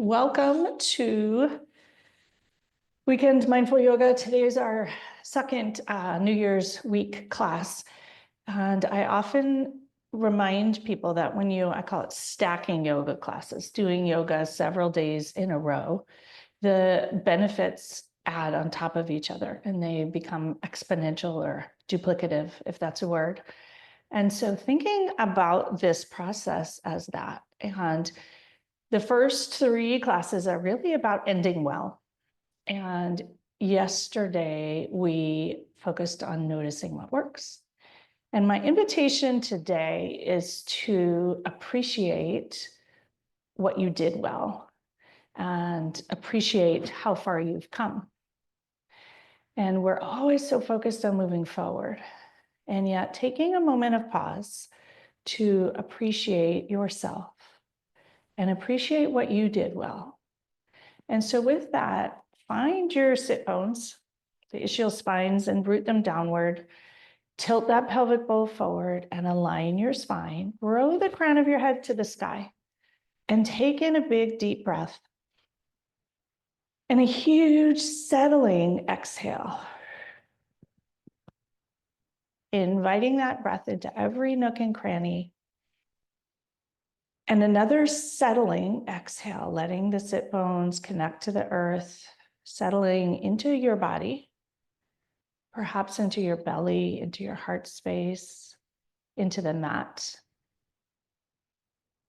Welcome to Weekend Mindful Yoga. Today is our second New Year's week class. And I often remind people that I call it stacking yoga classes, doing yoga several days in a row, the benefits add on top of each other and they become exponential or duplicative, if that's a word. And so thinking about this process as that, and the first three classes are really about ending well. And yesterday we focused on noticing what works. And my invitation today is to appreciate what you did well and appreciate how far you've come. And we're always so focused on moving forward. And yet taking a moment of pause to appreciate yourself and appreciate what you did well. And so with that, find your sit bones, the ischial spines, and root them downward. Tilt that pelvic bowl forward and align your spine. Roll the crown of your head to the sky and take in a big, deep breath. And a huge settling exhale. Inviting that breath into every nook and cranny. And another settling exhale, letting the sit bones connect to the earth, settling into your body, perhaps into your belly, into your heart space, into the mat.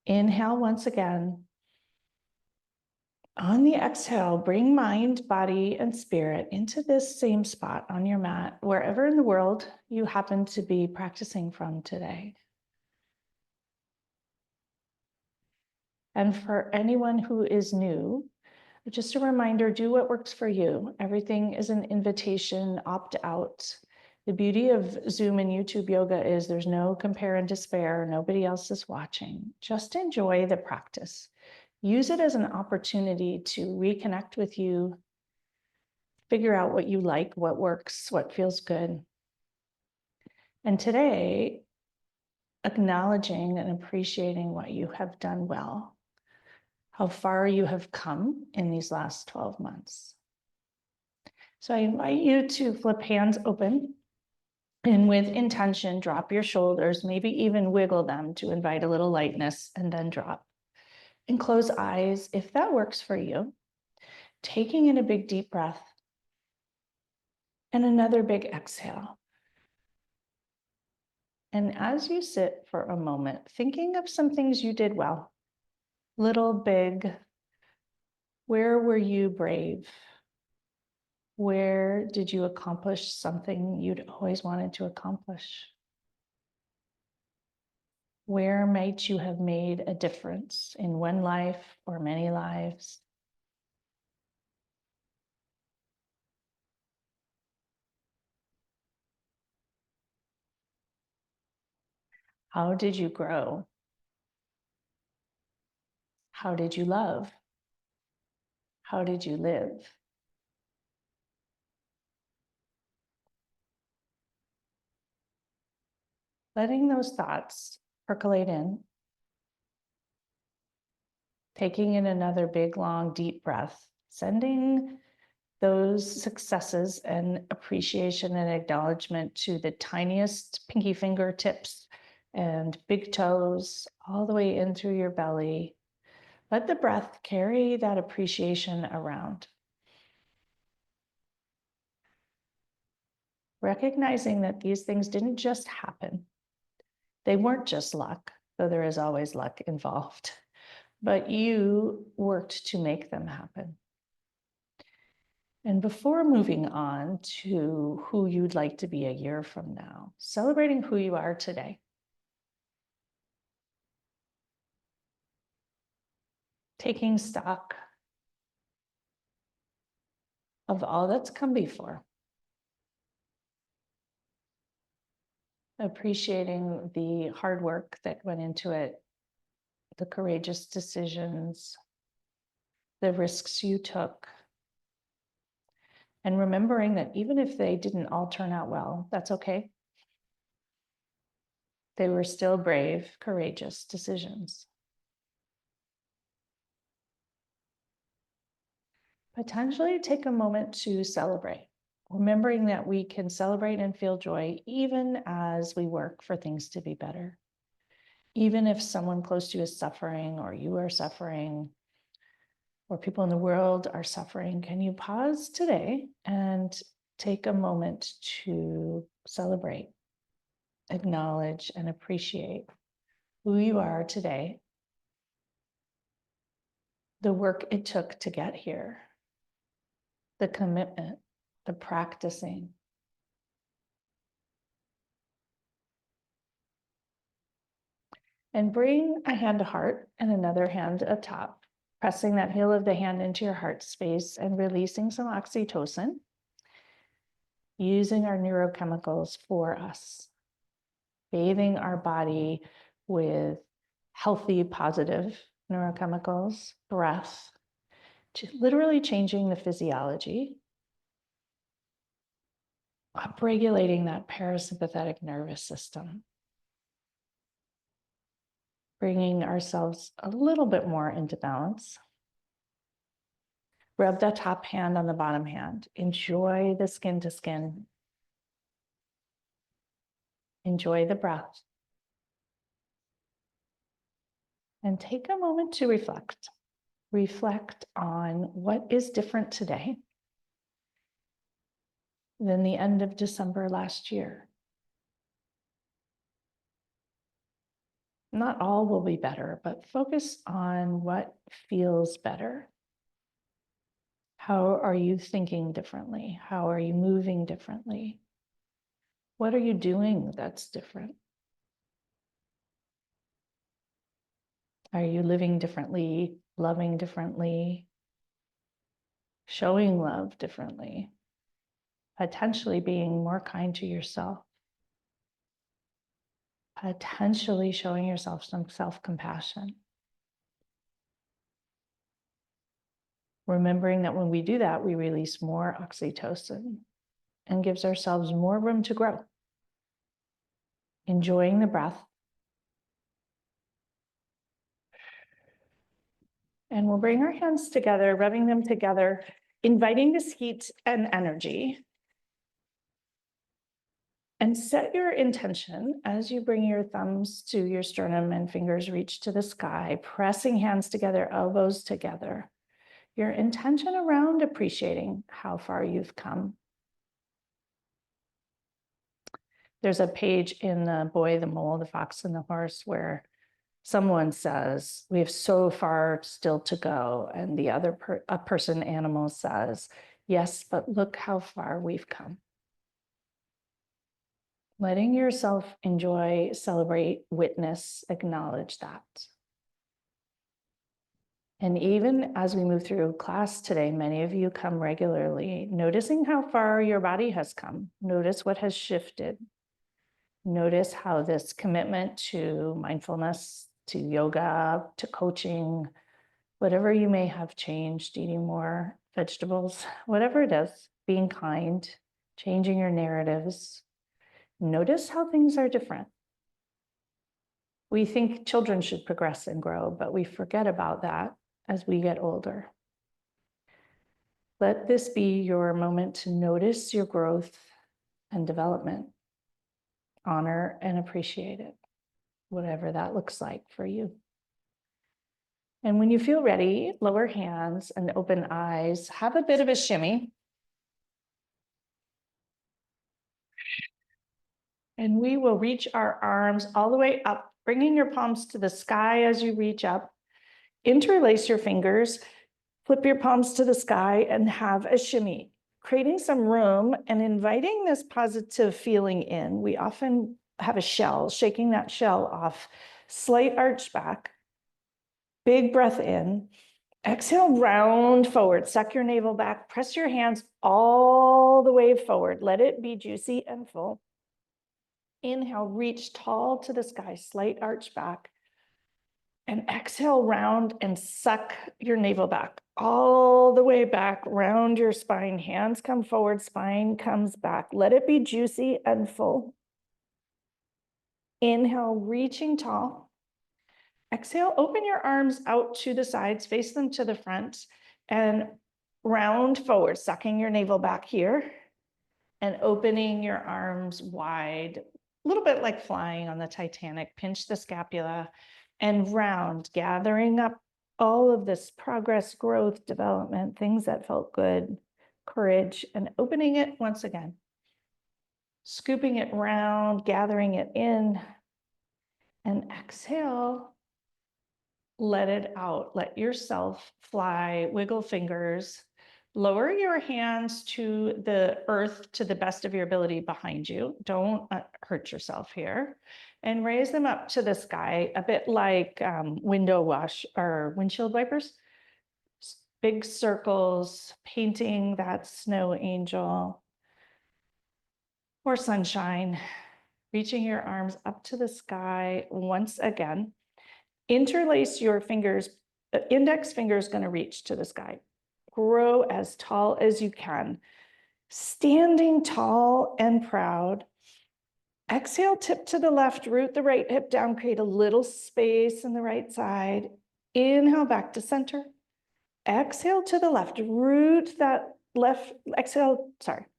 Inhale once again. On the exhale, bring mind, body, and spirit into this same spot on your mat, wherever in the world you happen to be practicing from today. And for anyone who is new, just a reminder, do what works for you. Everything is an invitation, opt out. The beauty of Zoom and YouTube yoga is there's no compare and despair. Nobody else is watching. Just enjoy the practice. Use it as an opportunity to reconnect with you, figure out what you like, what works, what feels good. And today, acknowledging and appreciating what you have done well, how far you have come in these last 12 months. So I invite you to flip hands open and with intention, drop your shoulders, maybe even wiggle them to invite a little lightness and then drop. And close eyes if that works for you. Taking in a big deep breath and another big exhale. And as you sit for a moment, thinking of some things you did well, little, big, where were you brave? Where did you accomplish something you'd always wanted to accomplish? Where might you have made a difference in one life or many lives? How did you grow? How did you love? How did you live? Letting those thoughts percolate in. Taking in another big, long, deep breath, sending those successes and appreciation and acknowledgement to the tiniest pinky fingertips and big toes, all the way in through your belly. Let the breath carry that appreciation around. Recognizing that these things didn't just happen. They weren't just luck, though there is always luck involved, but you worked to make them happen. And before moving on to who you'd like to be a year from now, celebrating who you are today. Taking stock of all that's come before. Appreciating the hard work that went into it, the courageous decisions, the risks you took. And remembering that even if they didn't all turn out well, that's okay. They were still brave, courageous decisions. Potentially take a moment to celebrate, remembering that we can celebrate and feel joy even as we work for things to be better. Even if someone close to you is suffering, or you are suffering, or people in the world are suffering, can you pause today and take a moment to celebrate, acknowledge, and appreciate who you are today, the work it took to get here, the commitment, the practicing. And bring a hand to heart and another hand atop, pressing that heel of the hand into your heart space and releasing some oxytocin, using our neurochemicals for us, bathing our body with healthy, positive neurochemicals, breath, literally changing the physiology, upregulating that parasympathetic nervous system, bringing ourselves a little bit more into balance. Rub the top hand on the bottom hand. Enjoy the skin to skin. Enjoy the breath. And take a moment to reflect. Reflect on what is different today than the end of December last year. Not all will be better, but focus on what feels better. How are you thinking differently? How are you moving differently? What are you doing that's different? Are you living differently, loving differently, showing love differently, potentially being more kind to yourself, potentially showing yourself some self-compassion? Remembering that when we do that, we release more oxytocin and gives ourselves more room to grow. Enjoying the breath. And we'll bring our hands together, rubbing them together, inviting this heat and energy. And set your intention as you bring your thumbs to your sternum and fingers reach to the sky, pressing hands together, elbows together. Your intention around appreciating how far you've come. There's a page in The Boy, the Mole, the Fox, and the Horse where someone says, we have so far still to go. And the other person, animal, says, yes, but look how far we've come. Letting yourself enjoy, celebrate, witness, acknowledge that. And even as we move through class today, many of you come regularly, noticing how far your body has come. Notice what has shifted. Notice how this commitment to mindfulness, to yoga, to coaching, whatever you may have changed, eating more vegetables, whatever it is, being kind, changing your narratives. Notice how things are different. We think children should progress and grow, but we forget about that as we get older. Let this be your moment to notice your growth and development. Honor and appreciate it, whatever that looks like for you. And when you feel ready, lower hands and open eyes. Have a bit of a shimmy. And we will reach our arms all the way up, bringing your palms to the sky as you reach up. Interlace your fingers, flip your palms to the sky, and have a shimmy, creating some room and inviting this positive feeling in. We often have a shell, shaking that shell off. Slight arch back, big breath in. Exhale, round forward, suck your navel back, press your hands all the way forward. Let it be juicy and full. Inhale, reach tall to the sky, slight arch back. And exhale, round and suck your navel back, all the way back, round your spine. Hands come forward, spine comes back. Let it be juicy and full. Inhale, reaching tall. Exhale, open your arms out to the sides, face them to the front, and round forward, sucking your navel back here and opening your arms wide, a little bit like flying on the Titanic. Pinch the scapula and round, gathering up all of this progress, growth, development, things that felt good, courage, and opening it once again. Scooping it round, gathering it in, and exhale, let it out. Let yourself fly, wiggle fingers, lower your hands to the earth to the best of your ability behind you. Don't hurt yourself here. And raise them up to the sky, a bit like window wash or windshield wipers. Big circles, painting that snow angel or sunshine. Reaching your arms up to the sky once again. Interlace your fingers. The index finger is going to reach to the sky. Grow as tall as you can. Standing tall and proud. Exhale, tip to the left, root the right hip down, create a little space in the right side. Inhale back to center. Exhale to the left, root that left,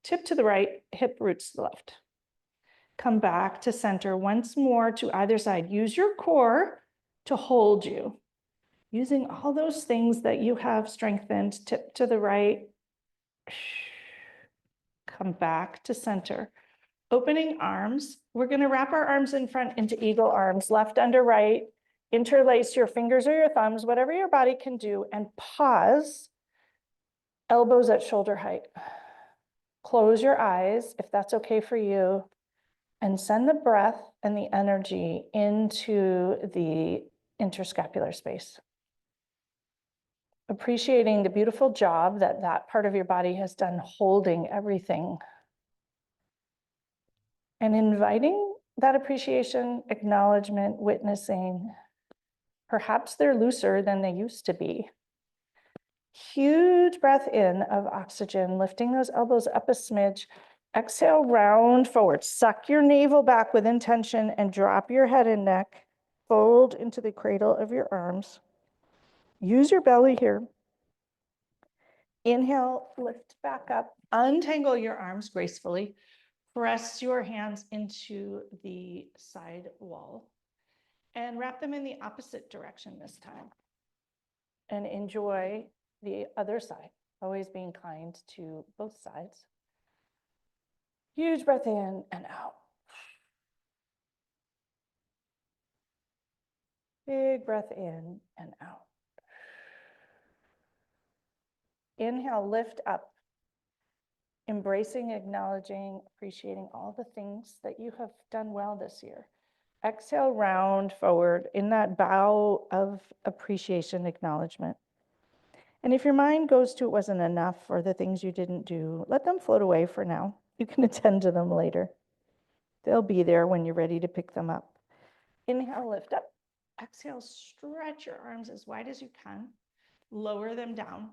tip to the right, hip roots to the left. Come back to center once more to either side. Use your core to hold you. Using all those things that you have strengthened, tip to the right. Come back to center. Opening arms. We're going to wrap our arms in front into eagle arms, left under right. Interlace your fingers or your thumbs, whatever your body can do, and pause. Elbows at shoulder height. Close your eyes if that's okay for you. And send the breath and the energy into the interscapular space. Appreciating the beautiful job that that part of your body has done holding everything. And inviting that appreciation, acknowledgement, witnessing. Perhaps they're looser than they used to be. Huge breath in of oxygen, lifting those elbows up a smidge. Exhale, round forward. Suck your navel back with intention and drop your head and neck. Fold into the cradle of your arms. Use your belly here. Inhale, lift back up. Untangle your arms gracefully. Press your hands into the side wall and wrap them in the opposite direction this time. And enjoy the other side, always being kind to both sides. Huge breath in and out. Big breath in and out. Inhale, lift up. Embracing, acknowledging, appreciating all the things that you have done well this year. Exhale, round forward in that bow of appreciation, acknowledgement. And if your mind goes to it wasn't enough or the things you didn't do, let them float away for now. You can attend to them later. They'll be there when you're ready to pick them up. Inhale, lift up. Exhale, stretch your arms as wide as you can. Lower them down.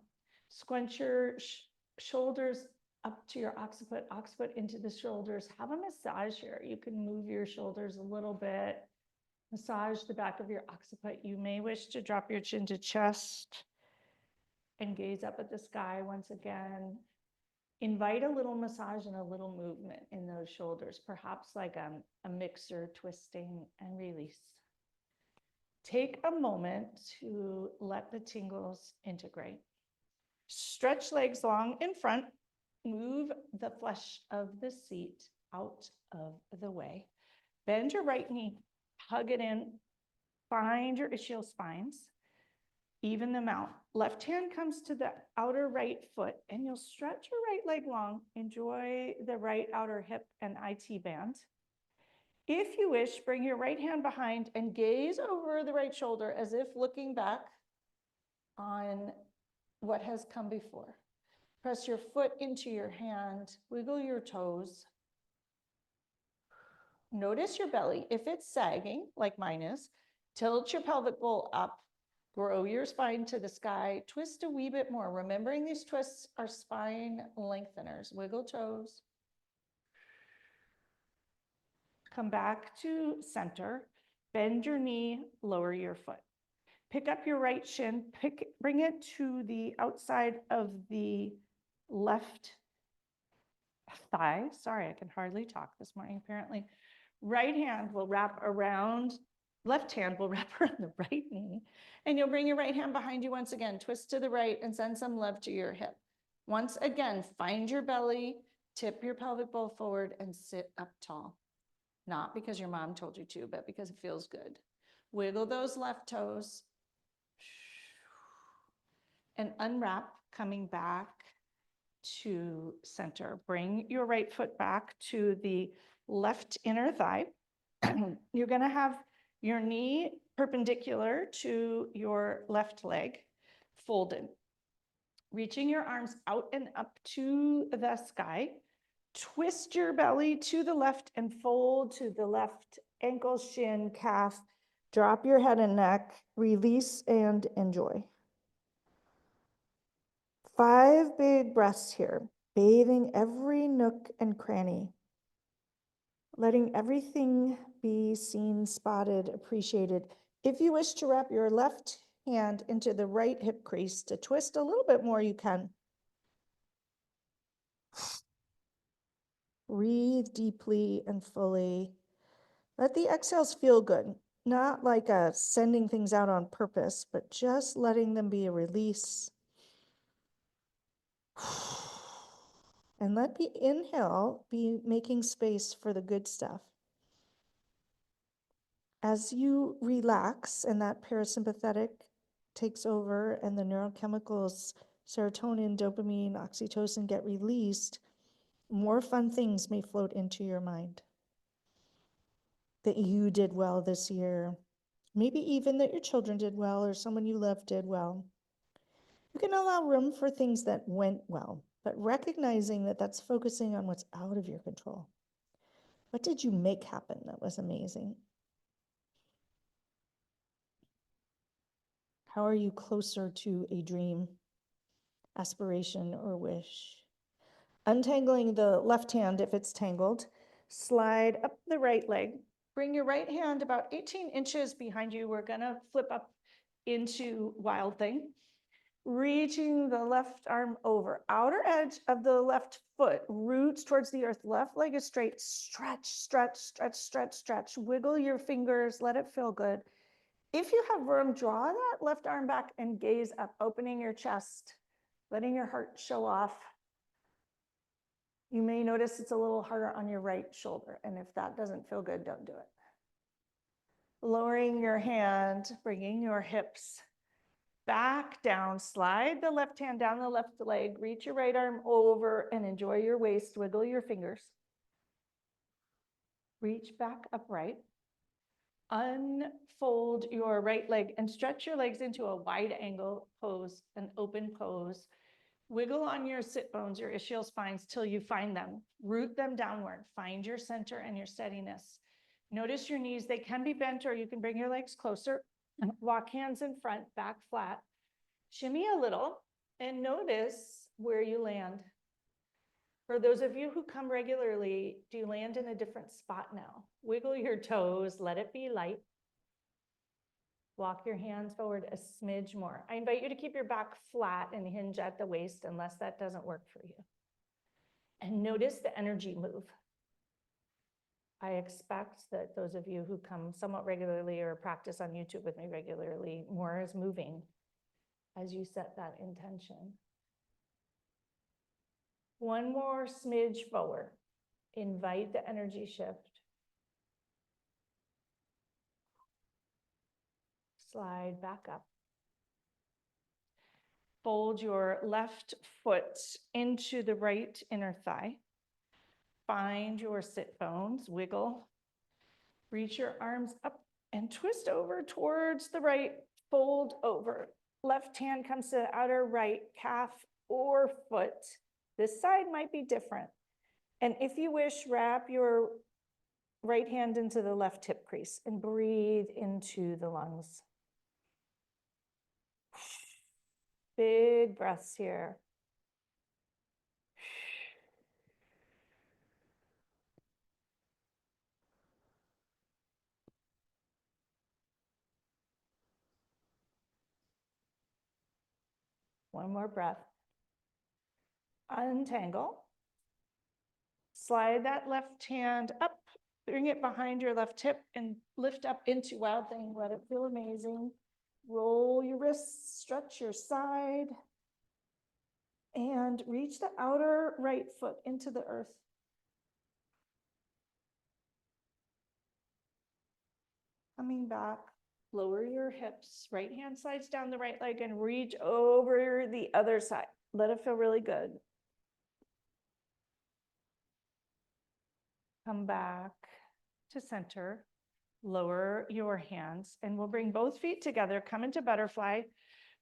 Squinch your shoulders up to your occiput into the shoulders. Have a massage here. You can move your shoulders a little bit. Massage the back of your occiput. You may wish to drop your chin to chest and gaze up at the sky once again. Invite a little massage and a little movement in those shoulders, perhaps like a mixer twisting and release. Take a moment to let the tingles integrate. Stretch legs long in front. Move the flesh of the seat out of the way. Bend your right knee, hug it in. Find your ischial spines. Even them out. Left hand comes to the outer right foot and you'll stretch your right leg long. Enjoy the right outer hip and IT band. If you wish, bring your right hand behind and gaze over the right shoulder as if looking back on what has come before. Press your foot into your hand, wiggle your toes. Notice your belly. If it's sagging, like mine is, tilt your pelvic bowl up. Grow your spine to the sky. Twist a wee bit more. Remembering these twists are spine lengtheners. Wiggle toes. Come back to center. Bend your knee, lower your foot. Pick up your right shin, bring it to the outside of the left thigh. Sorry, I can hardly talk this morning, apparently. Right hand will wrap around, left hand will wrap around the right knee, and you'll bring your right hand behind you once again, twist to the right and send some love to your hip. Once again, find your belly, tip your pelvic bowl forward and sit up tall. Not because your mom told you to, but because it feels good. Wiggle those left toes and unwrap, coming back to center. Bring your right foot back to the left inner thigh. You're going to have your knee perpendicular to your left leg, folded. Reaching your arms out and up to the sky. Twist your belly to the left and fold to the left ankle, shin, calf. Drop your head and neck, release and enjoy. 5 big breaths here, bathing every nook and cranny, letting everything be seen, spotted, appreciated. If you wish to wrap your left hand into the right hip crease to twist a little bit more, you can. Breathe deeply and fully. Let the exhales feel good, not like a sending things out on purpose, but just letting them be a release. And let the inhale be making space for the good stuff. As you relax and that parasympathetic takes over and the neurochemicals, serotonin, dopamine, oxytocin get released, more fun things may float into your mind. That you did well this year. Maybe even that your children did well or someone you love did well. You can allow room for things that went well, but recognizing that that's focusing on what's out of your control. What did you make happen that was amazing? How are you closer to a dream, aspiration, or wish? Untangling the left hand if it's tangled, slide up the right leg. Bring your right hand about 18 inches behind you. We're gonna flip up into Wild Thing. Reaching the left arm over, outer edge of the left foot, roots towards the earth, left leg is straight, stretch, stretch, stretch, stretch, stretch, wiggle your fingers, let it feel good. If you have room, draw that left arm back and gaze up, opening your chest, letting your heart show off. You may notice it's a little harder on your right shoulder, and if that doesn't feel good, don't do it. Lowering your hand, bringing your hips back down, slide the left hand down the left leg, reach your right arm over and enjoy your waist, wiggle your fingers. Reach back upright. Unfold your right leg and stretch your legs into a wide angle pose, an open pose. Wiggle on your sit bones, your ischial spines till you find them. Root them downward. Find your center and your steadiness. Notice your knees. They can be bent or you can bring your legs closer. Walk hands in front, back flat. Shimmy a little and notice where you land. For those of you who come regularly, do you land in a different spot now? Wiggle your toes, let it be light. Walk your hands forward a smidge more. I invite you to keep your back flat and hinge at the waist unless that doesn't work for you. And notice the energy move. I expect that those of you who come somewhat regularly or practice on YouTube with me regularly, more is moving as you set that intention. One more smidge forward. Invite the energy shift. Slide back up. Fold your left foot into the right inner thigh. Find your sit bones, wiggle. Reach your arms up and twist over towards the right, fold over. Left hand comes to the outer right calf or foot. This side might be different. And if you wish, wrap your right hand into the left hip crease and breathe into the lungs. Big breaths here. One more breath. Untangle. Slide that left hand up, bring it behind your left hip and lift up into Wild Thing. Let it feel amazing. Roll your wrists, stretch your side, and reach the outer right foot into the earth. Coming back, lower your hips. Right hand slides down the right leg and reach over the other side. Let it feel really good. Come back to center. Lower your hands and we'll bring both feet together. Come into butterfly.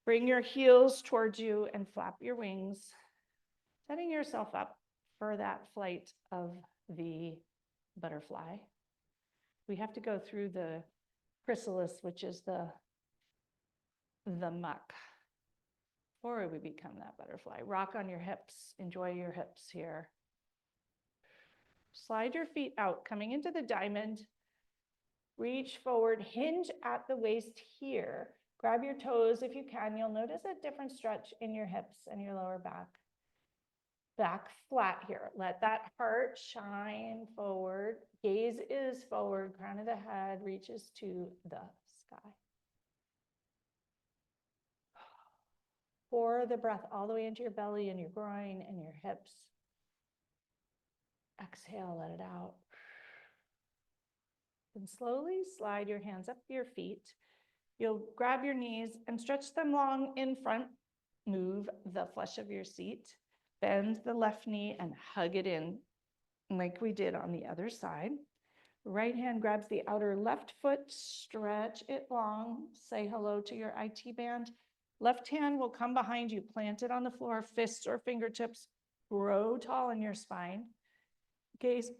Bring your heels towards you and flap your wings, setting yourself up for that flight of the butterfly. We have to go through the chrysalis, which is the muck, before we become that butterfly. Rock on your hips. Enjoy your hips here. Slide your feet out, coming into the diamond. Reach forward, hinge at the waist here. Grab your toes if you can. You'll notice a different stretch in your hips and your lower back. Back flat here. Let that heart shine forward. Gaze is forward. Crown of the head reaches to the sky. Pour the breath all the way into your belly and your groin and your hips. Exhale, let it out. And slowly slide your hands up your feet. You'll grab your knees and stretch them long in front. Move the flesh of your seat. Bend the left knee and hug it in like we did on the other side. Right hand grabs the outer left foot, stretch it long. Say hello to your IT band. Left hand will come behind you, plant it on the floor, fists or fingertips. Grow tall in your spine. Gaze,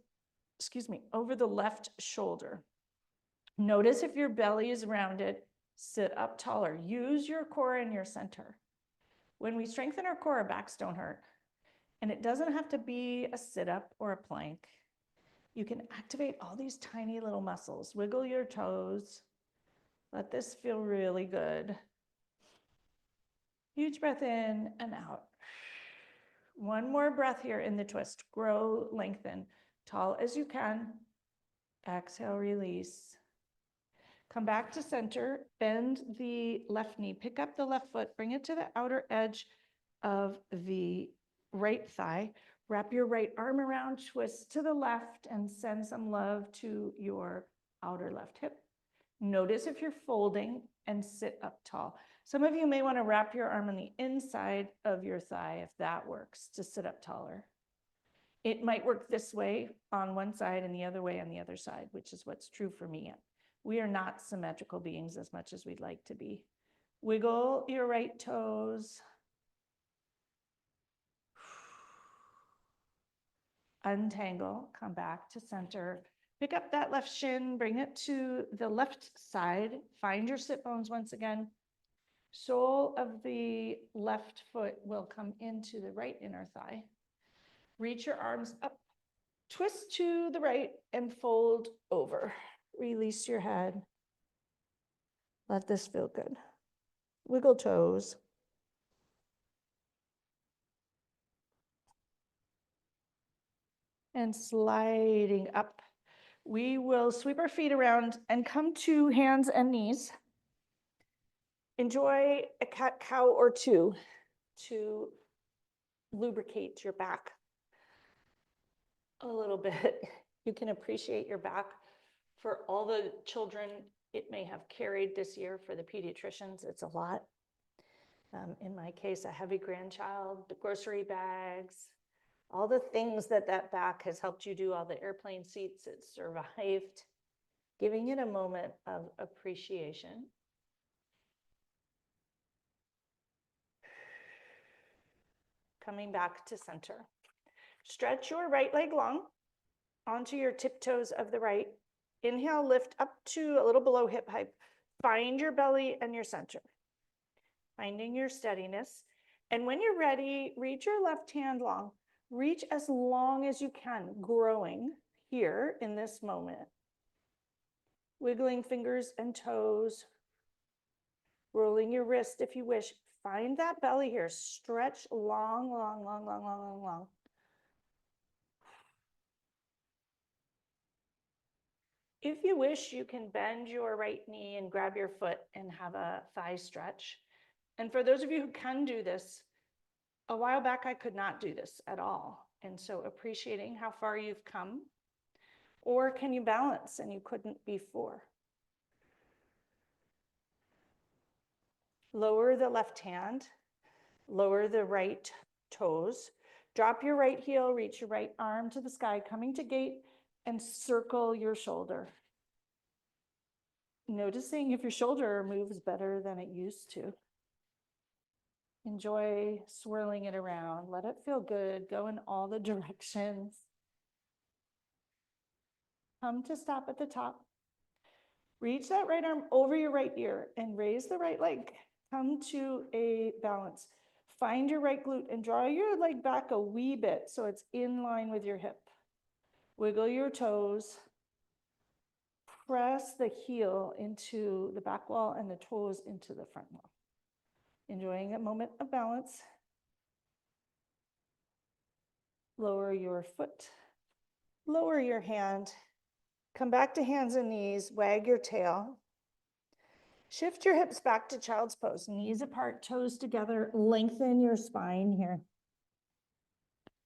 over the left shoulder. Notice if your belly is rounded, sit up taller. Use your core in your center. When we strengthen our core, our backs don't hurt. And it doesn't have to be a sit-up or a plank. You can activate all these tiny little muscles. Wiggle your toes. Let this feel really good. Huge breath in and out. One more breath here in the twist. Grow, lengthen, tall as you can. Exhale, release. Come back to center, bend the left knee, pick up the left foot, bring it to the outer edge of the right thigh. Wrap your right arm around, twist to the left, and send some love to your outer left hip. Notice if you're folding and sit up tall. Some of you may want to wrap your arm on the inside of your thigh if that works to sit up taller. It might work this way on one side and the other way on the other side, which is what's true for me. We are not symmetrical beings as much as we'd like to be. Wiggle your right toes. Untangle, come back to center. Pick up that left shin, bring it to the left side. Find your sit bones once again. Sole of the left foot will come into the right inner thigh. Reach your arms up, twist to the right and fold over. Release your head. Let this feel good. Wiggle toes. And sliding up. We will sweep our feet around and come to hands and knees. Enjoy a cat-cow or two to lubricate your back a little bit. You can appreciate your back for all the children it may have carried this year. For the pediatricians, it's a lot. In my case, a heavy grandchild, the grocery bags, all the things that back has helped you do, all the airplane seats it survived, giving it a moment of appreciation. Coming back to center. Stretch your right leg long onto your tiptoes of the right. Inhale, lift up to a little below hip height. Find your belly and your center. Finding your steadiness. And when you're ready, reach your left hand long. Reach as long as you can, growing here in this moment. Wiggling fingers and toes. Rolling your wrist if you wish. Find that belly here. Stretch long, long, long, long, long, long, long. If you wish, you can bend your right knee and grab your foot and have a thigh stretch. And for those of you who can do this, a while back I could not do this at all. And so appreciating how far you've come. Or can you balance and you couldn't before? Lower the left hand, lower the right toes, drop your right heel, reach your right arm to the sky, coming to gate, and circle your shoulder. Noticing if your shoulder moves better than it used to. Enjoy swirling it around. Let it feel good. Go in all the directions. Come to stop at the top. Reach that right arm over your right ear and raise the right leg. Come to a balance. Find your right glute and draw your leg back a wee bit so it's in line with your hip. Wiggle your toes. Press the heel into the back wall and the toes into the front wall. Enjoying a moment of balance. Lower your foot. Lower your hand. Come back to hands and knees. Wag your tail. Shift your hips back to child's pose. Knees apart, toes together. Lengthen your spine here.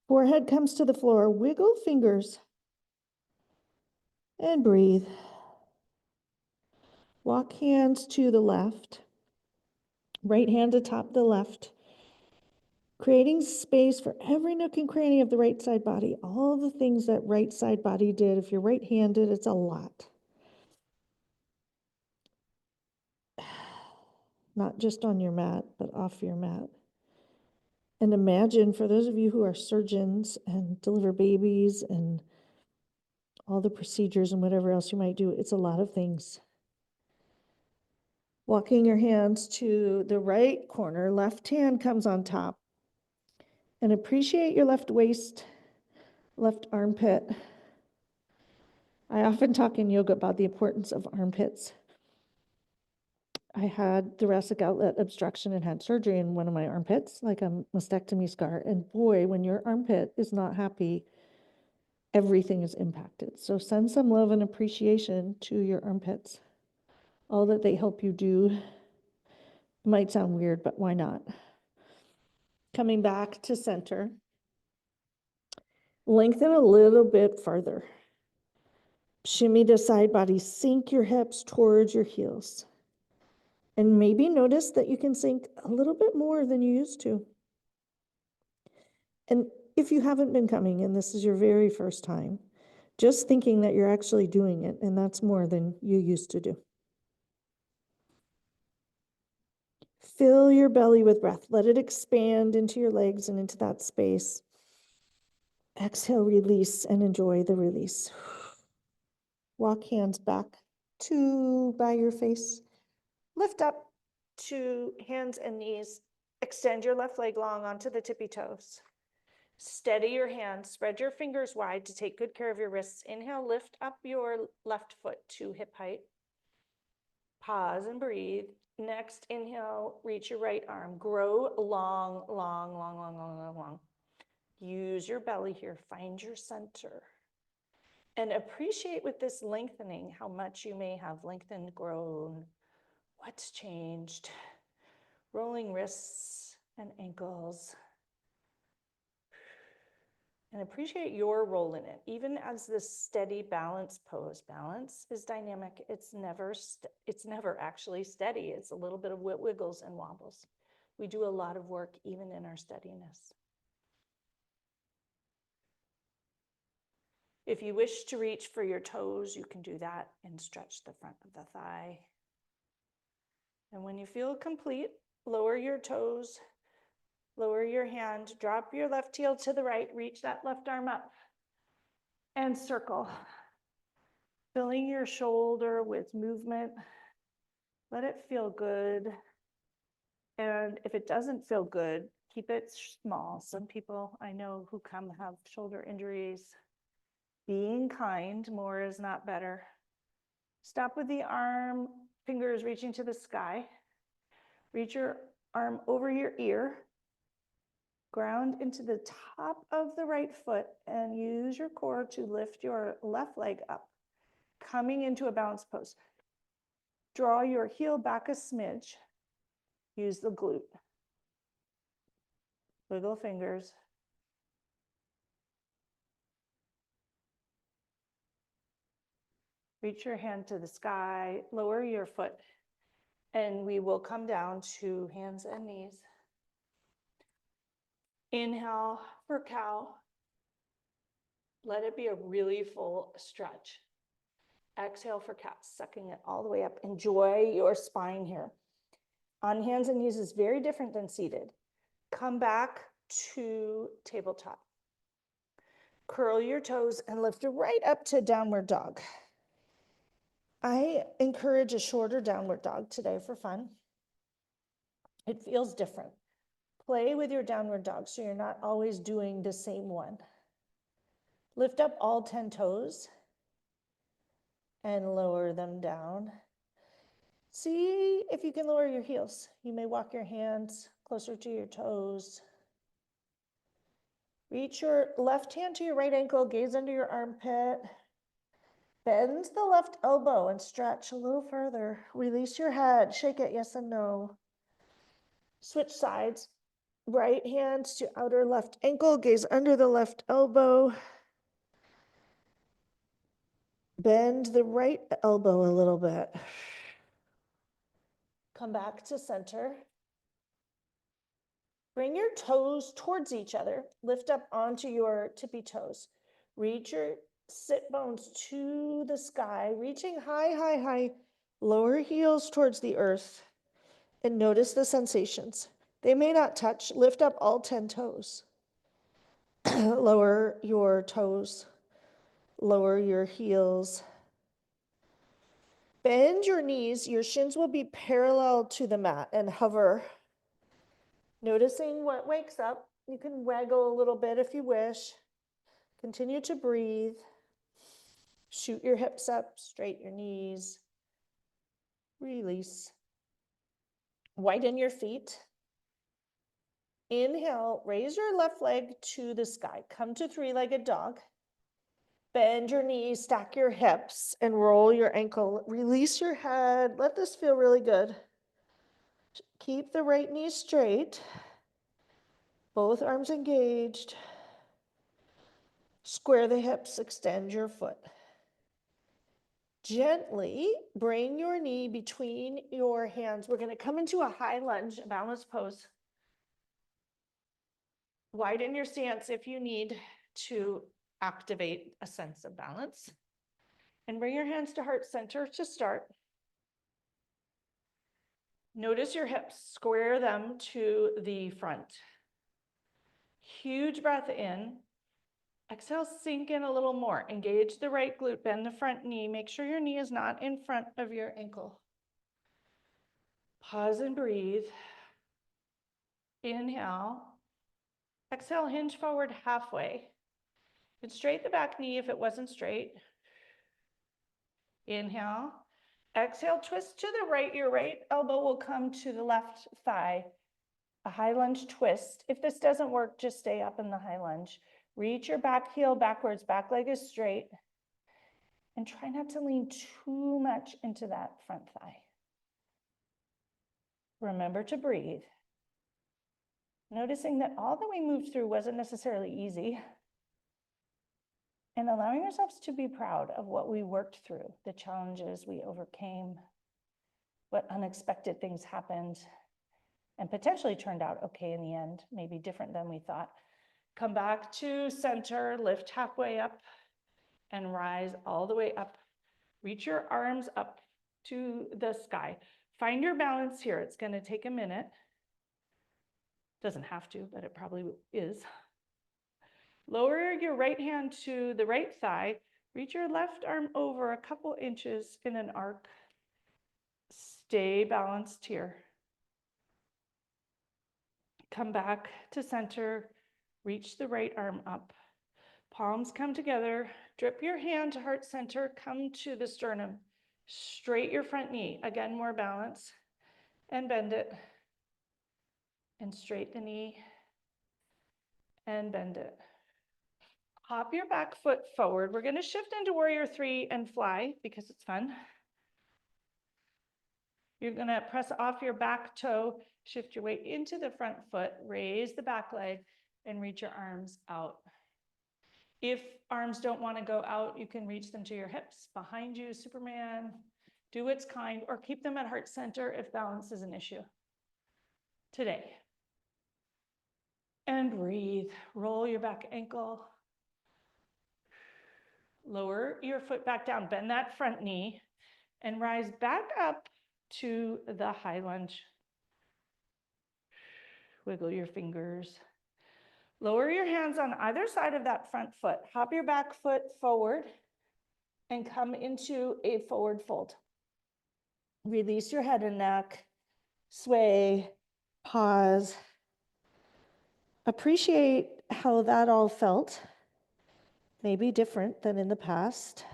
Forehead comes to the floor. Wiggle fingers. And breathe. Walk hands to the left. Right hand atop the left. Creating space for every nook and cranny of the right side body. All the things that right side body did. If you're right-handed, it's a lot. Not just on your mat, but off your mat. And imagine, for those of you who are surgeons and deliver babies and all the procedures and whatever else you might do, it's a lot of things. Walking your hands to the right corner, left hand comes on top. And appreciate your left waist, left armpit. I often talk in yoga about the importance of armpits. I had thoracic outlet obstruction and had surgery in one of my armpits, like a mastectomy scar. And boy, when your armpit is not happy, everything is impacted. So send some love and appreciation to your armpits. All that they help you do. It might sound weird, but why not? Coming back to center. Lengthen a little bit further. Shimmy to side body. Sink your hips towards your heels. And maybe notice that you can sink a little bit more than you used to. And if you haven't been coming and this is your very first time, just thinking that you're actually doing it, and that's more than you used to do. Fill your belly with breath. Let it expand into your legs and into that space. Exhale, release, and enjoy the release. Walk hands back by your face. Lift up to hands and knees. Extend your left leg long onto the tippy toes. Steady your hands. Spread your fingers wide to take good care of your wrists. Inhale, lift up your left foot to hip height. Pause and breathe. Next, inhale, reach your right arm. Grow long, long, long, long, long, long, long. Use your belly here. Find your center. And appreciate with this lengthening how much you may have lengthened, grown. What's changed? Rolling wrists and ankles. And appreciate your role in it, even as this steady balance pose. Balance is dynamic. It's never actually steady. It's a little bit of wiggles and wobbles. We do a lot of work even in our steadiness. If you wish to reach for your toes, you can do that and stretch the front of the thigh. And when you feel complete, lower your toes, lower your hand, drop your left heel to the right, reach that left arm up, and circle. Filling your shoulder with movement. Let it feel good. And if it doesn't feel good, keep it small. Some people I know who come have shoulder injuries. Being kind, more is not better. Stop with the arm, fingers reaching to the sky. Reach your arm over your ear, ground into the top of the right foot, and use your core to lift your left leg up, coming into a balanced pose. Draw your heel back a smidge. Use the glute. Wiggle fingers. Reach your hand to the sky, lower your foot, and we will come down to hands and knees. Inhale for cow. Let it be a really full stretch. Exhale for cat, sucking it all the way up. Enjoy your spine here. On hands and knees is very different than seated. Come back to tabletop. Curl your toes and lift it right up to downward dog. I encourage a shorter downward dog today for fun. It feels different. Play with your downward dog so you're not always doing the same one. Lift up all 10 toes and lower them down. See if you can lower your heels. You may walk your hands closer to your toes. Reach your left hand to your right ankle, gaze under your armpit. Bend the left elbow and stretch a little further. Release your head, shake it, yes and no. Switch sides. Right hand to outer left ankle, gaze under the left elbow. Bend the right elbow a little bit. Come back to center. Bring your toes towards each other. Lift up onto your tippy toes. Reach your sit bones to the sky, reaching high, high, high. Lower heels towards the earth and notice the sensations. They may not touch. Lift up all 10 toes. Lower your toes. Lower your heels. Bend your knees. Your shins will be parallel to the mat and hover. Noticing what wakes up. You can waggle a little bit if you wish. Continue to breathe. Shoot your hips up, straighten your knees. Release. Widen your feet. Inhale, raise your left leg to the sky. Come to three-legged dog. Bend your knees, stack your hips, and roll your ankle. Release your head. Let this feel really good. Keep the right knee straight. Both arms engaged. Square the hips, extend your foot. Gently bring your knee between your hands. We're going to come into a high lunge, a balanced pose. Widen your stance if you need to activate a sense of balance. And bring your hands to heart center to start. Notice your hips, square them to the front. Huge breath in. Exhale, sink in a little more. Engage the right glute, bend the front knee. Make sure your knee is not in front of your ankle. Pause and breathe. Inhale. Exhale, hinge forward halfway. And straight the back knee if it wasn't straight. Inhale. Exhale, twist to the right. Your right elbow will come to the left thigh. A high lunge twist. If this doesn't work, just stay up in the high lunge. Reach your back heel backwards, back leg is straight. And try not to lean too much into that front thigh. Remember to breathe. Noticing that all that we moved through wasn't necessarily easy. And allowing ourselves to be proud of what we worked through, the challenges we overcame, what unexpected things happened, and potentially turned out okay in the end, maybe different than we thought. Come back to center, lift halfway up, and rise all the way up. Reach your arms up to the sky. Find your balance here. It's going to take a minute. Doesn't have to, but it probably is. Lower your right hand to the right thigh. Reach your left arm over a couple inches in an arc. Stay balanced here. Come back to center. Reach the right arm up. Palms come together. Drip your hand to heart center. Come to the sternum. Straight your front knee. Again, more balance. And bend it. and straight the knee and bend it. Hop your back foot forward. We're going to shift into warrior 3 and fly because it's fun. You're going to press off your back toe, shift your weight into the front foot, raise the back leg, and reach your arms out. If arms don't want to go out, you can reach them to your hips, behind you, Superman. Do what's kind, or keep them at heart center if balance is an issue today. And breathe. Roll your back ankle. Lower your foot back down. Bend that front knee and rise back up to the high lunge. Wiggle your fingers. Lower your hands on either side of that front foot. Hop your back foot forward and come into a forward fold. Release your head and neck. Sway. Pause. Appreciate how that all felt. Maybe different than in the past.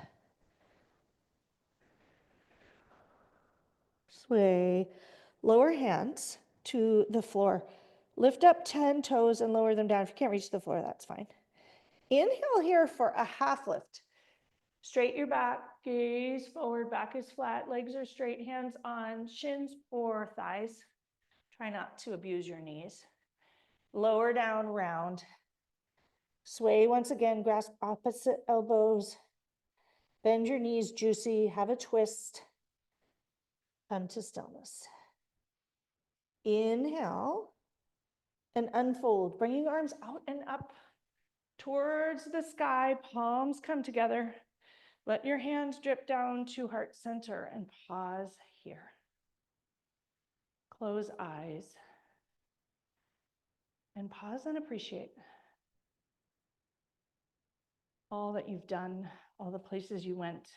Sway. Lower hands to the floor. Lift up 10 toes and lower them down. If you can't reach the floor, that's fine. Inhale here for a half lift. Straighten your back, gaze forward, back is flat, legs are straight, hands on shins or thighs. Try not to abuse your knees. Lower down, round. Sway once again, grasp opposite elbows. Bend your knees, juicy, have a twist. Come to stillness. Inhale and unfold, bringing arms out and up towards the sky, palms come together. Let your hands drip down to heart center and pause here. Close eyes and pause and appreciate all that you've done, all the places you went,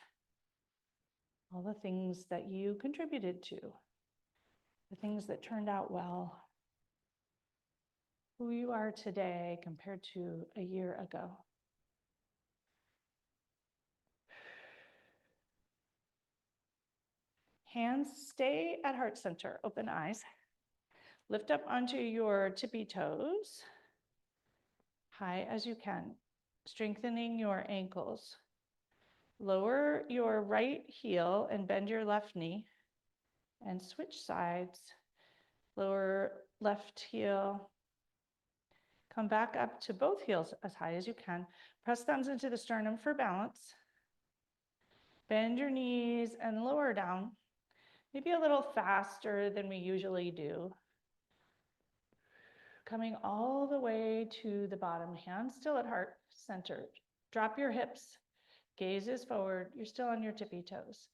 all the things that you contributed to, the things that turned out well, who you are today compared to a year ago. Hands stay at heart center, open eyes. Lift up onto your tippy toes, high as you can, strengthening your ankles. Lower your right heel and bend your left knee and switch sides. Lower left heel. Come back up to both heels as high as you can. Press thumbs into the sternum for balance. Bend your knees and lower down. Maybe a little faster than we usually do. Coming all the way to the bottom, hands still at heart center. Drop your hips, gaze is forward. You're still on your tippy toes.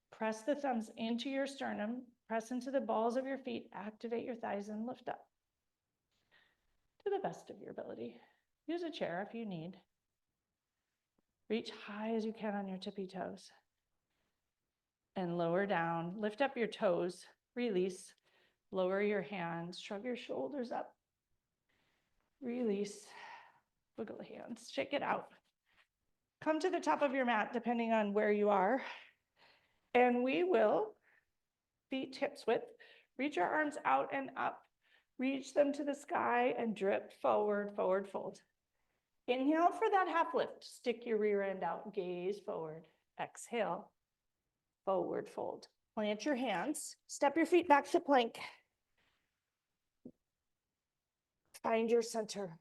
Press the thumbs into your sternum, press into the balls of your feet, activate your thighs and lift up to the best of your ability. Use a chair if you need. Reach high as you can on your tippy toes. And lower down, lift up your toes, release, lower your hands, shrug your shoulders up, release, wiggle the hands, shake it out. Come to the top of your mat, depending on where you are, and we will, feet hips width, reach our arms out and up, reach them to the sky and drip forward, forward fold. Inhale for that half lift, stick your rear end out, gaze forward, exhale. Forward fold. Plant your hands, step your feet back to plank. Find your center.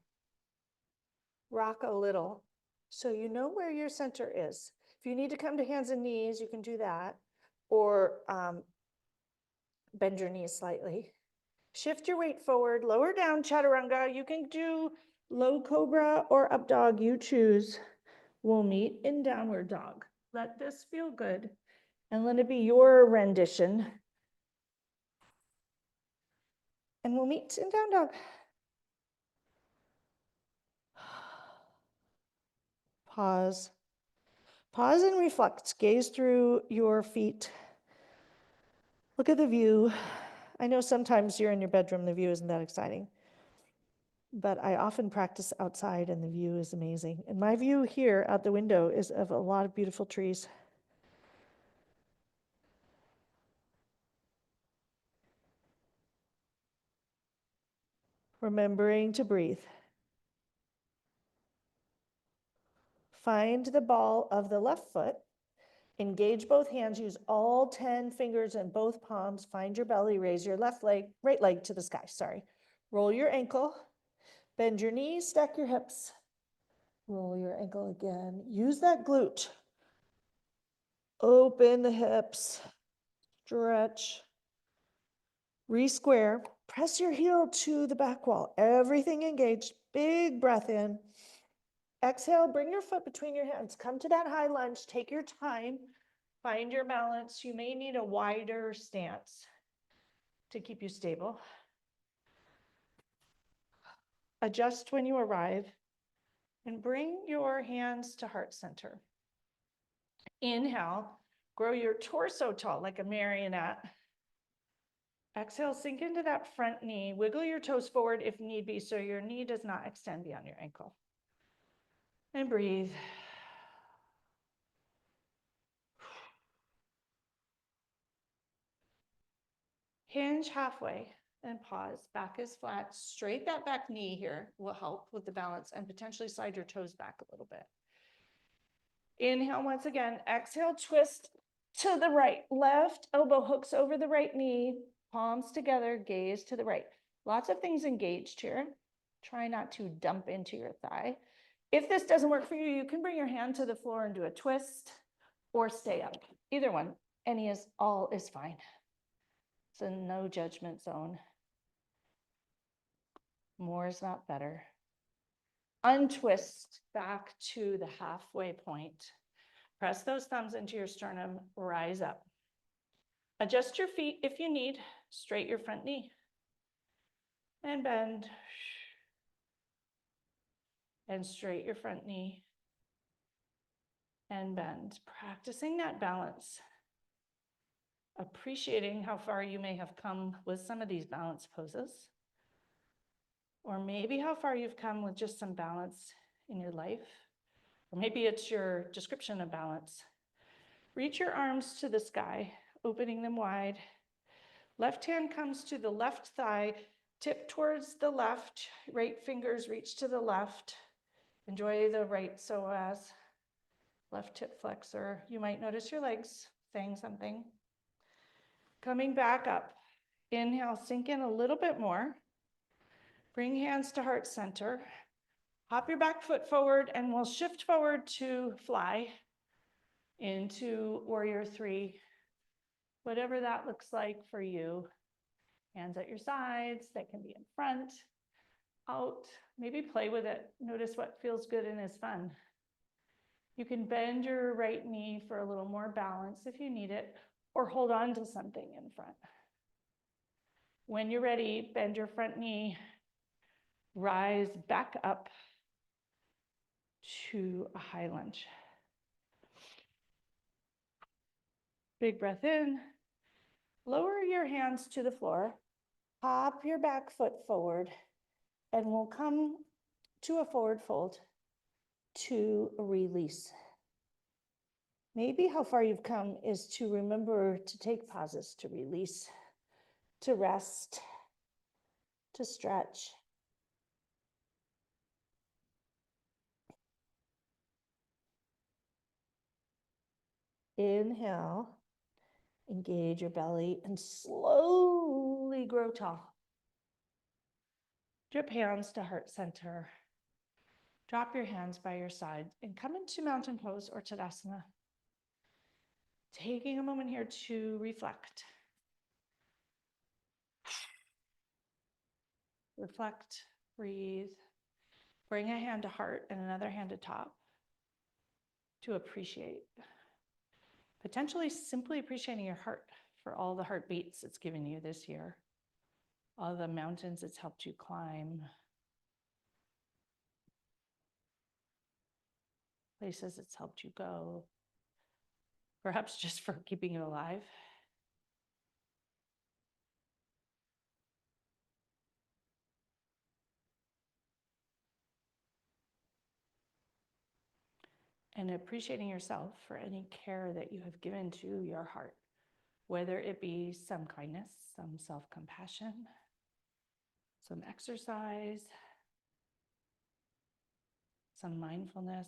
Rock a little so you know where your center is. If you need to come to hands and knees, you can do that, or bend your knees slightly. Shift your weight forward, lower down, chaturanga. You can do low cobra or up dog, you choose. We'll meet in downward dog. Let this feel good. And let it be your rendition. And we'll meet in down dog. Pause. Pause and reflect. Gaze through your feet. Look at the view. I know sometimes you're in your bedroom, the view isn't that exciting. But I often practice outside and the view is amazing. And my view here out the window is of a lot of beautiful trees. Remembering to breathe. Find the ball of the left foot. Engage both hands. Use all 10 fingers in both palms. Find your belly. Raise your right leg to the sky. Sorry. Roll your ankle. Bend your knees. Stack your hips. Roll your ankle again. Use that glute. Open the hips. Stretch. Re-square. Press your heel to the back wall. Everything engaged. Big breath in. Exhale, bring your foot between your hands. Come to that high lunge. Take your time. Find your balance. You may need a wider stance to keep you stable. Adjust when you arrive and bring your hands to heart center. Inhale, grow your torso tall like a marionette. Exhale, sink into that front knee. Wiggle your toes forward if need be so your knee does not extend beyond your ankle. And breathe. Hinge halfway and pause. Back is flat. Straight that back knee here will help with the balance and potentially slide your toes back a little bit. Inhale once again. Exhale, twist to the right. Left elbow hooks over the right knee. Palms together, gaze to the right. Lots of things engaged here. Try not to dump into your thigh. If this doesn't work for you, you can bring your hand to the floor and do a twist or stay up. Either one. All is fine. It's a no judgment zone. More is not better. Untwist back to the halfway point. Press those thumbs into your sternum, rise up. Adjust your feet if you need. Straight your front knee. And bend. And straight your front knee. And bend. Practicing that balance. Appreciating how far you may have come with some of these balance poses. Or maybe how far you've come with just some balance in your life. Or maybe it's your description of balance. Reach your arms to the sky, opening them wide. Left hand comes to the left thigh, tip towards the left, right fingers reach to the left. Enjoy the right psoas, left hip flexor. You might notice your legs saying something. Coming back up. Inhale, sink in a little bit more. Bring hands to heart center. Hop your back foot forward and we'll shift forward to fly into warrior three. Whatever that looks like for you. Hands at your sides, that can be in front, out, maybe play with it. Notice what feels good and is fun. You can bend your right knee for a little more balance if you need it, or hold on to something in front. When you're ready, bend your front knee, rise back up to a high lunge. Big breath in. Lower your hands to the floor. Hop your back foot forward, and we'll come to a forward fold to release. Maybe how far you've come is to remember to take pauses, to release, to rest, to stretch. Inhale, engage your belly and slowly grow tall. Drip hands to heart center. Drop your hands by your side and come into mountain pose or Tadasana. Taking a moment here to reflect. Reflect, breathe. Bring a hand to heart and another hand to top to appreciate. Potentially simply appreciating your heart for all the heartbeats it's given you this year, all the mountains it's helped you climb, places it's helped you go, perhaps just for keeping you alive. And appreciating yourself for any care that you have given to your heart, whether it be some kindness, some self-compassion, some exercise, some mindfulness,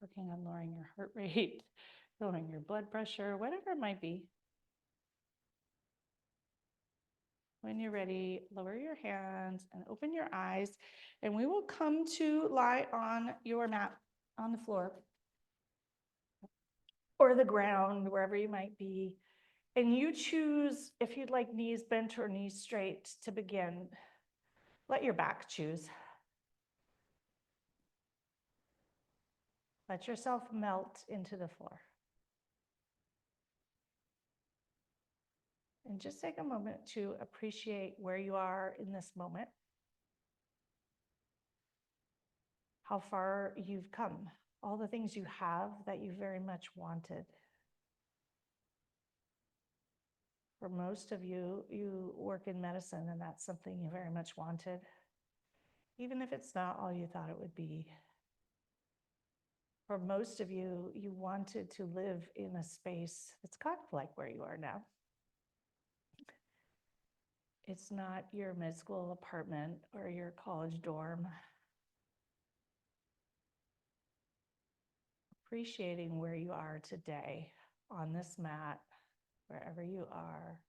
working on lowering your heart rate, lowering your blood pressure, whatever it might be. When you're ready, lower your hands and open your eyes, and we will come to lie on your mat on the floor or the ground, wherever you might be. And you choose if you'd like knees bent or knees straight to begin. Let your back choose. Let yourself melt into the floor. And just take a moment to appreciate where you are in this moment, how far you've come, all the things you have that you very much wanted. For most of you, you work in medicine and that's something you very much wanted, even if it's not all you thought it would be. For most of you, you wanted to live in a space that's kind of like where you are now. It's not your mid school apartment or your college dorm. Appreciating where you are today on this mat, wherever you are,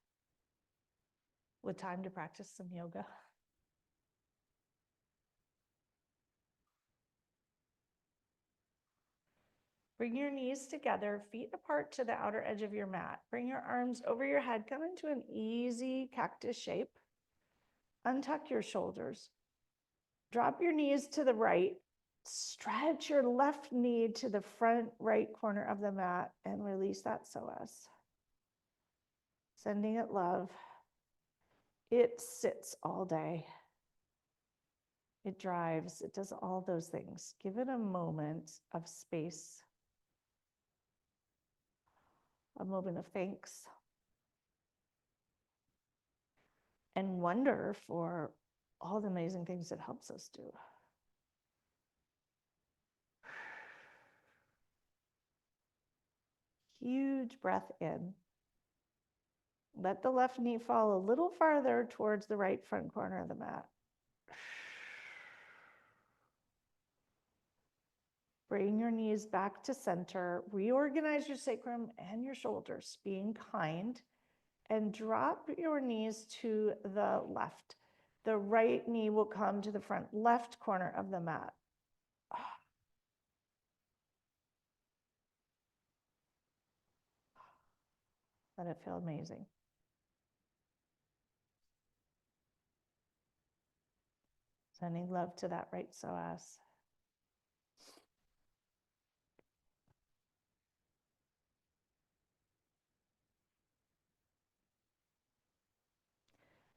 with time to practice some yoga. Bring your knees together, feet apart to the outer edge of your mat. Bring your arms over your head. Come into an easy cactus shape. Untuck your shoulders. Drop your knees to the right. Stretch your left knee to the front right corner of the mat and release that psoas. Sending it love. It sits all day. It drives. It does all those things. Give it a moment of space. A moment of thanks and wonder for all the amazing things it helps us do. Huge breath in. Let the left knee fall a little farther towards the right front corner of the mat. Bring your knees back to center. Reorganize your sacrum and your shoulders, being kind. And drop your knees to the left. The right knee will come to the front left corner of the mat. Let it feel amazing. Sending love to that right psoas.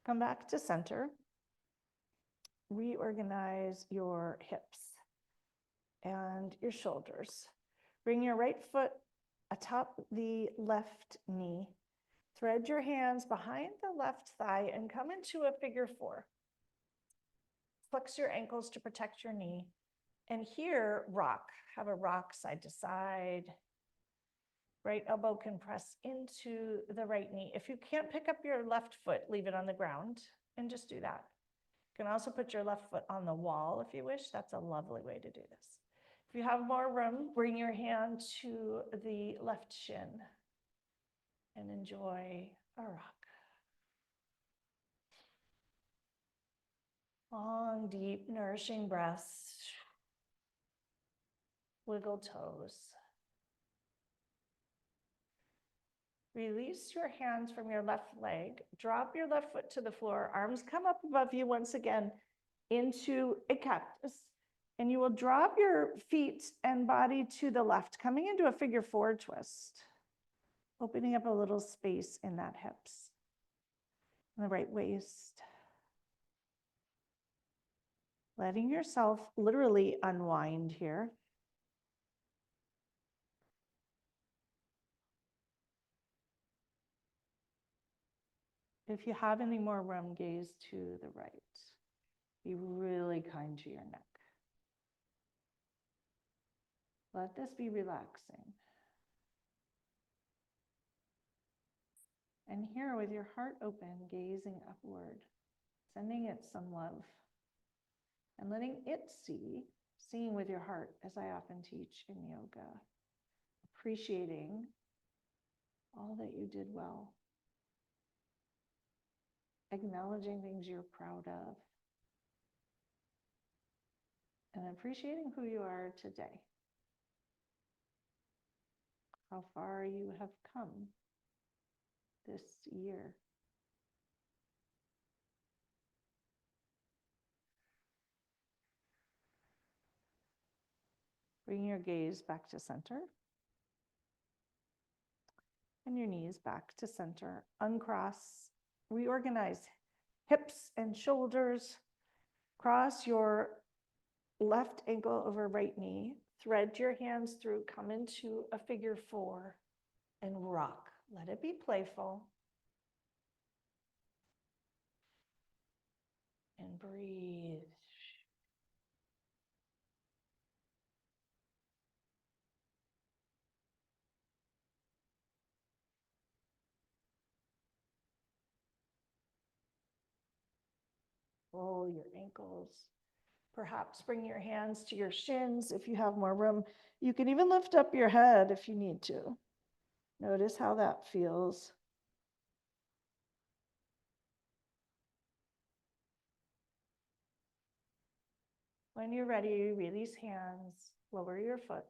Come back to center. Reorganize your hips and your shoulders. Bring your right foot atop the left knee. Thread your hands behind the left thigh and come into a figure four. Flex your ankles to protect your knee. And here, rock. Have a rock side to side. Right elbow can press into the right knee. If you can't pick up your left foot, leave it on the ground and just do that. You can also put your left foot on the wall if you wish. That's a lovely way to do this. If you have more room, bring your hand to the left shin and enjoy a rock. Long, deep, nourishing breaths. Wiggle toes. Release your hands from your left leg. Drop your left foot to the floor. Arms come up above you once again into a cactus. And you will drop your feet and body to the left, coming into a figure four twist. Opening up a little space in that hips. And the right waist. Letting yourself literally unwind here. If you have any more room, gaze to the right. Be really kind to your neck. Let this be relaxing. And here with your heart open, gazing upward, sending it some love and letting it seeing with your heart, as I often teach in yoga, appreciating all that you did well, acknowledging things you're proud of, and appreciating who you are today, how far you have come this year. Bring your gaze back to center and your knees back to center. Uncross, reorganize hips and shoulders. Cross your left ankle over right knee. Thread your hands through, come into a figure 4 and rock. Let it be playful. And breathe. Roll your ankles. Perhaps bring your hands to your shins if you have more room. You can even lift up your head if you need to. Notice how that feels. When you're ready, release hands, lower your foot.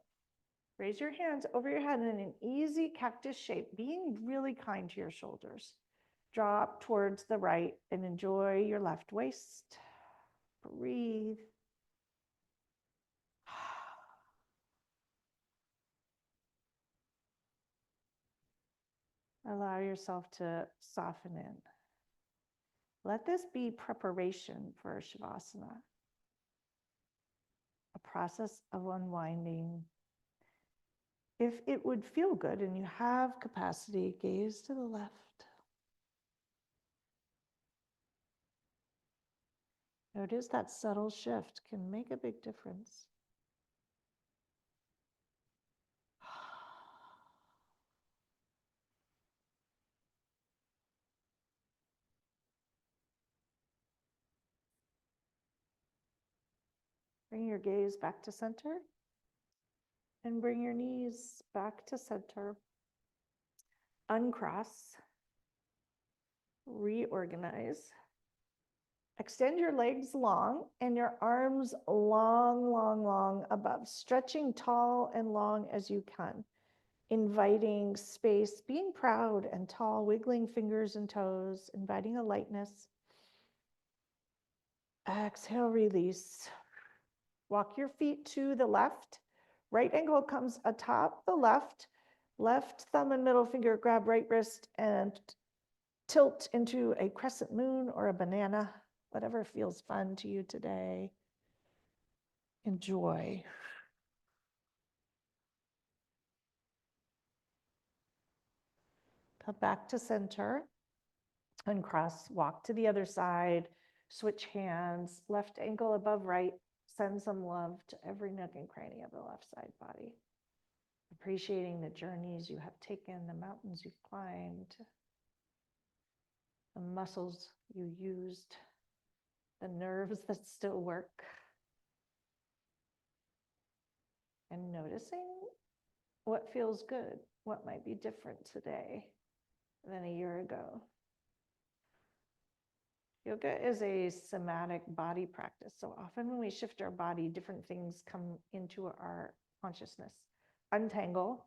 Raise your hands over your head in an easy cactus shape, being really kind to your shoulders. Drop towards the right and enjoy your left waist. Breathe. Allow yourself to soften in. Let this be preparation for Savasana, a process of unwinding. If it would feel good and you have capacity, gaze to the left. Notice that subtle shift can make a big difference. Bring your gaze back to center and bring your knees back to center. Uncross, reorganize. Extend your legs long and your arms long, long, long above, stretching tall and long as you can, inviting space, being proud and tall, wiggling fingers and toes, inviting a lightness. Exhale, release. Walk your feet to the left. Right ankle comes atop the left. Left thumb and middle finger grab right wrist and tilt into a crescent moon or a banana, whatever feels fun to you today. Enjoy. Come back to center. Uncross, walk to the other side. Switch hands. Left ankle above right. Send some love to every nook and cranny of the left side body. Appreciating the journeys you have taken, the mountains you've climbed, the muscles you used, the nerves that still work. And noticing what feels good, what might be different today than a year ago. Yoga is a somatic body practice. So often when we shift our body, different things come into our consciousness. Untangle,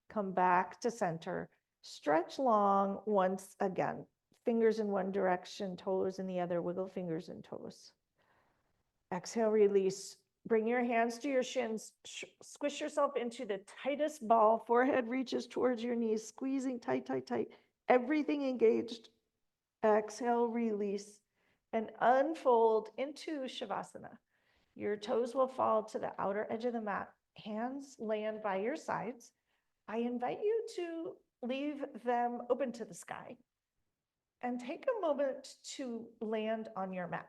come back to center, stretch long once again. Fingers in one direction, toes in the other, wiggle fingers and toes. Exhale, release. Bring your hands to your shins. Squish yourself into the tightest ball. Forehead reaches towards your knees, squeezing tight, tight, tight. Everything engaged. Exhale, release, and unfold into Savasana. Your toes will fall to the outer edge of the mat. Hands land by your sides. I invite you to leave them open to the sky and take a moment to land on your mat.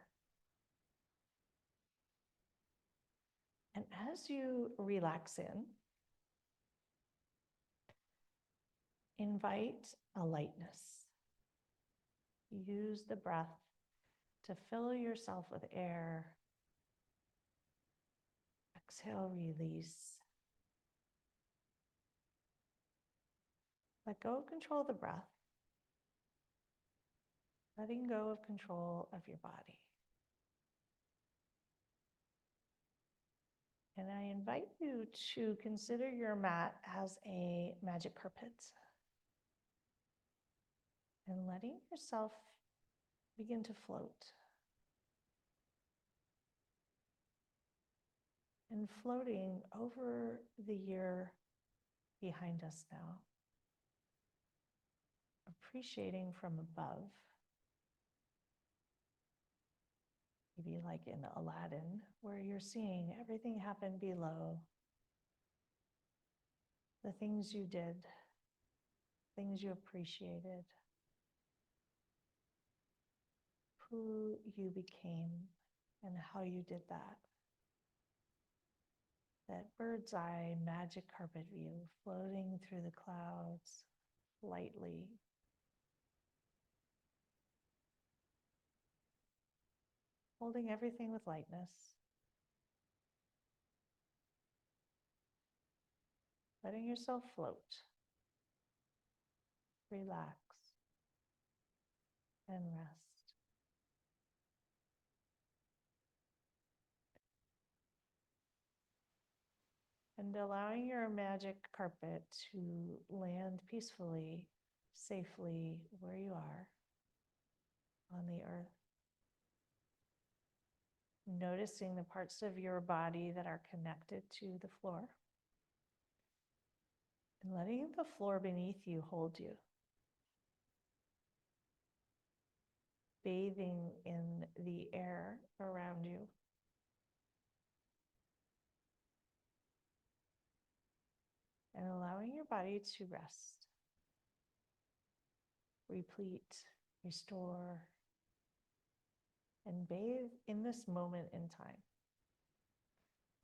And as you relax in, invite a lightness. Use the breath to fill yourself with air. Exhale, release. Let go of control of the breath. Letting go of control of your body. And I invite you to consider your mat as a magic carpet. And letting yourself begin to float. And floating over the year behind us now. Appreciating from above. Maybe like in Aladdin, where you're seeing everything happen below. The things you did, things you appreciated, who you became, and how you did that. That bird's eye magic carpet view, floating through the clouds lightly. Holding everything with lightness. Letting yourself float. Relax. And rest. And allowing your magic carpet to land peacefully, safely where you are on the earth. Noticing the parts of your body that are connected to the floor. And letting the floor beneath you hold you. Bathing in the air around you. And allowing your body to rest. Replete, restore, and bathe in this moment in time.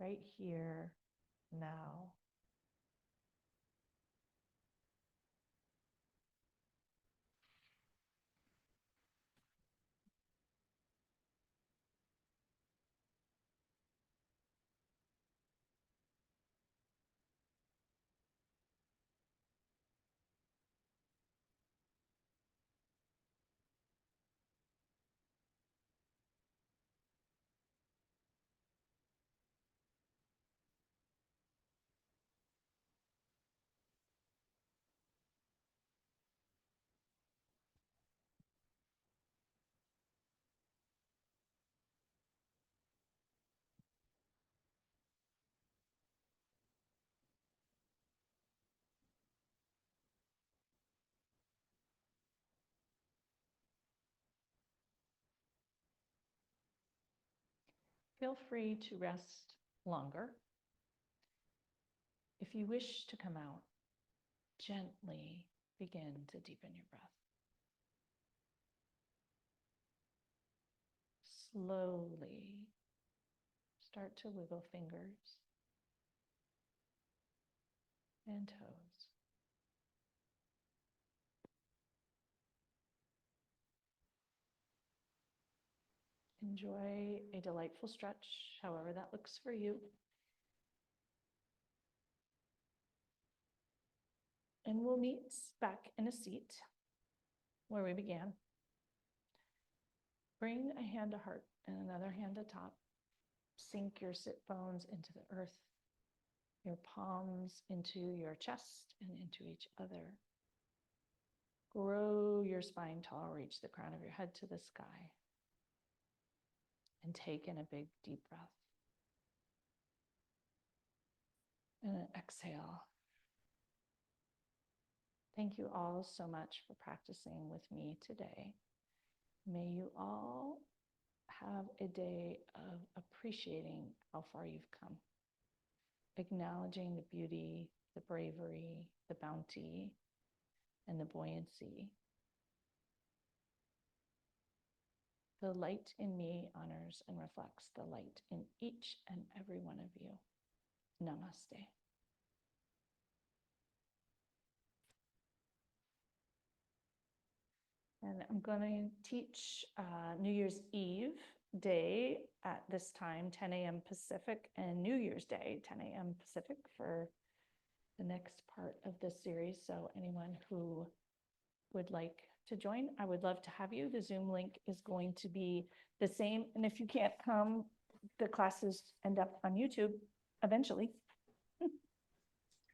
Right here, now. Feel free to rest longer. If you wish to come out, gently begin to deepen your breath. Slowly start to wiggle fingers and toes. Enjoy a delightful stretch, however that looks for you. And we'll meet back in a seat where we began. Bring a hand to heart and another hand to top. Sink your sit bones into the earth, your palms into your chest and into each other. Grow your spine tall, reach the crown of your head to the sky. And take in a big, deep breath. And an exhale. Thank you all so much for practicing with me today. May you all have a day of appreciating how far you've come. Acknowledging the beauty, the bravery, the bounty, and the buoyancy. The light in me honors and reflects the light in each and every one of you. Namaste. And I'm going to teach New Year's Eve day at this time, 10 a.m. Pacific, and New Year's Day, 10 a.m. Pacific, for the next part of this series. So anyone who would like to join, I would love to have you. The Zoom link is going to be the same. And if you can't come, the classes end up on YouTube eventually.